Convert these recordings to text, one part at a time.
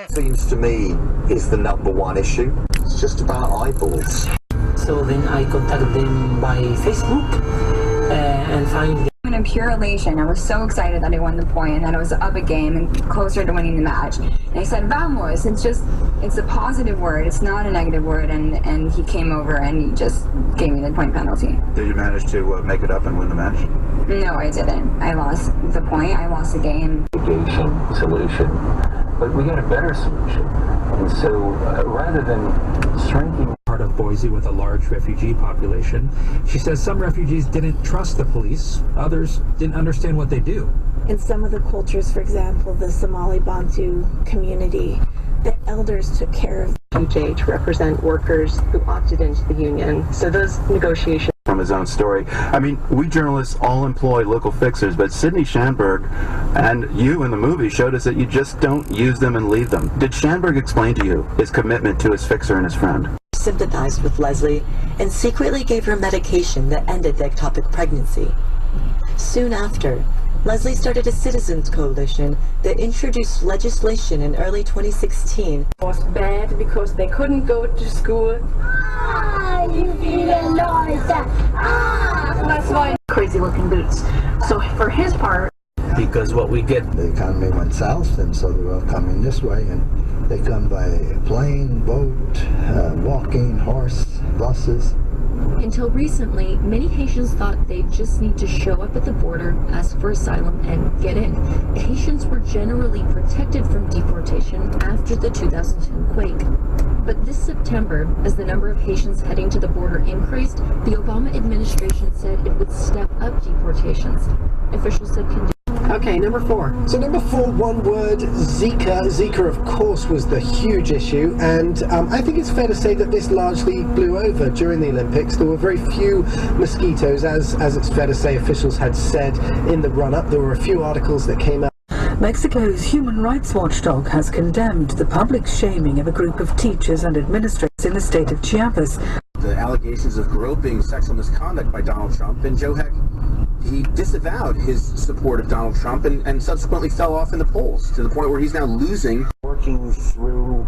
Seems to me is the #1 issue. It's just about eyeballs. So then I contacted them by Facebook and find. In pure elation, I was so excited that I won the point and that I was up a game and closer to winning the match. And I said, "Vamos!" It's a positive word. It's not a negative word. And he came over and he just gave me the point penalty. Did you manage to make it up and win the match? No, I didn't. I lost the point. I lost the game. Mitigation solution, but we got a better solution. And so rather than shrinking part of Boise with a large refugee population, she says some refugees didn't trust the police, others didn't understand what they do. In some of the cultures, for example, the Somali Bantu community, the elders took care of PJ to represent workers who opted into the union. So those negotiations. From his own story. I mean, we journalists all employ local fixers, but Sidney Schanberg and you in the movie showed us that you just don't use them and leave them. Did Schanberg explain to you his commitment to his fixer and his friend? Sympathized with Leslie and secretly gave her medication that ended the ectopic pregnancy. Soon after, Leslie started a citizens coalition that introduced legislation in early 2016. It was bad because they couldn't go to school. You feel a noise. That's why crazy looking boots. So for his part, Because what we get, the economy went south, and so they're all coming this way, and they come by plane, boat, walking, horse, buses. Until recently, many Haitians thought they'd just need to show up at the border, ask for asylum, and get in. Haitians were generally protected from deportation after the 2010 quake. But this September, as the number of Haitians heading to the border increased, the Obama administration said it would step up deportations. Officials said conditions. Okay, number 4. So number 4, one word, Zika. Zika, of course, was the huge issue, and I think it's fair to say that this largely blew over during the Olympics. There were very few mosquitoes, as it's fair to say officials had said in the run-up. There were a few articles that came out. Mexico's human rights watchdog has condemned the public shaming of a group of teachers and administrators in the state of Chiapas. The allegations of groping, sexual misconduct by Donald Trump, and Joe Heck, he disavowed his support of Donald Trump and subsequently fell off in the polls to the point where he's now losing. Working through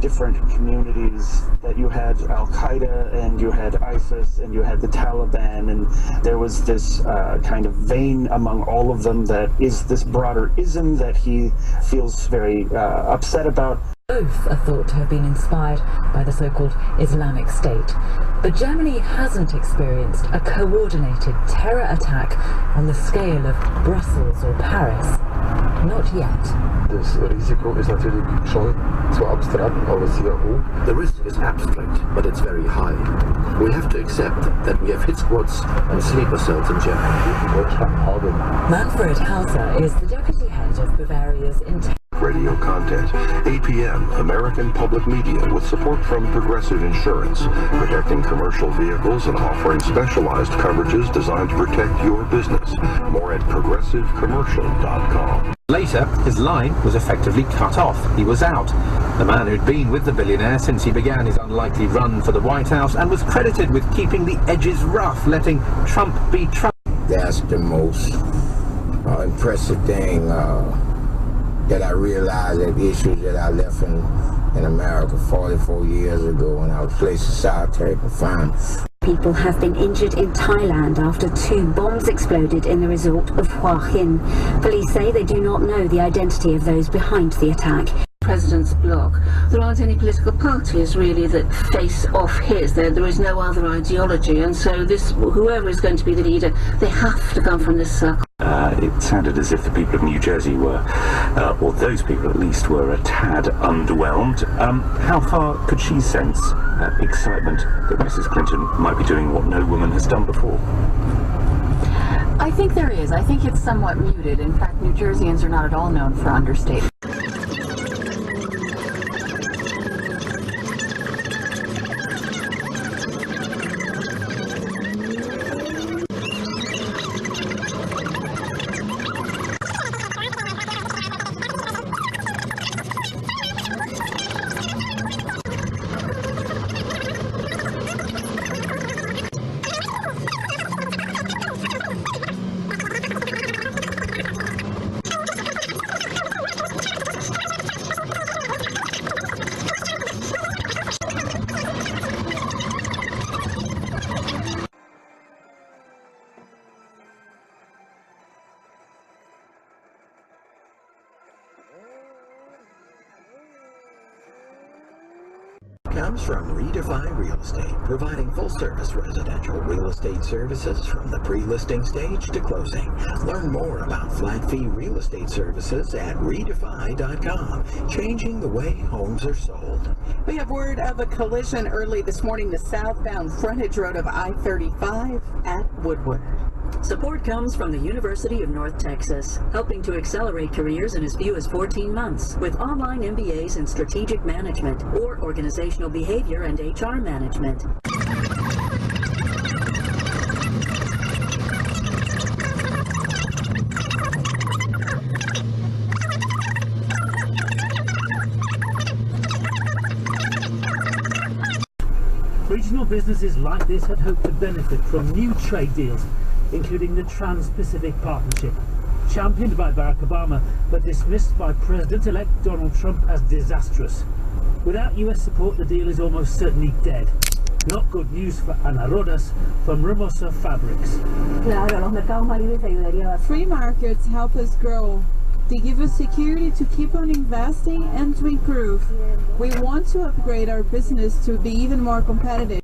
different communities, that you had Al-Qaeda and you had ISIS and you had the Taliban, and there was this kind of vein among all of them that is this broader ism that he feels very upset about. Both are thought to have been inspired by the so-called Islamic State. But Germany hasn't experienced a coordinated terror attack on the scale of Brussels or Paris. Not yet. Das Risiko ist natürlich schon zu abstrakt, aber sehr hoch. The risk is abstract, but it's very high. We have to accept that we have hit squads and sleeper cells in Germany. Manfred Hauser is the deputy head of Bavaria's radio content. APM, American Public Media, with support from Progressive Insurance, protecting commercial vehicles and offering specialized coverages designed to protect your business. More at progressivecommercial.com. Later, his line was effectively cut off. He was out. The man who'd been with the billionaire since he began his unlikely run for the White House and was credited with keeping the edges rough, letting Trump be Trump. That's the most impressive thing that I realized, that issues that I left in America 44 years ago when I was placed aside to confined. People have been injured in Thailand after 2 bombs exploded in the resort of Hua Hin. Police say they do not know the identity of those behind the attack. President's bloc. There aren't any political parties really that face off his. There is no other ideology, and so whoever is going to be the leader, they have to come from this circle. It sounded as if the people of New Jersey were, or those people at least, were a tad underwhelmed. How far could she sense excitement that Mrs. Clinton might be doing what no woman has done before? I think there is. I think it's somewhat muted. In fact, New Jerseyans are not at all known for understatement. Comes from Redefine Real Estate, providing full-service residential real estate services from the pre-listing stage to closing. Learn more about flat-fee real estate services at redefine.com, changing the way homes are sold. We have word of a collision early this morning, the southbound frontage road of I-35 at Woodward. Support comes from the University of North Texas, helping to accelerate careers in as few as 14 months with online MBAs in strategic management or organizational behavior and HR management. Regional businesses like this had hoped to benefit from new trade deals, including the Trans-Pacific Partnership, championed by Barack Obama but dismissed by President-elect Donald Trump as disastrous. Without US support, the deal is almost certainly dead. Not good news for Ana Rodas from Hermosa Fabrics. Free markets help us grow. They give us security to keep on investing and to improve. We want to upgrade our business to be even more competitive.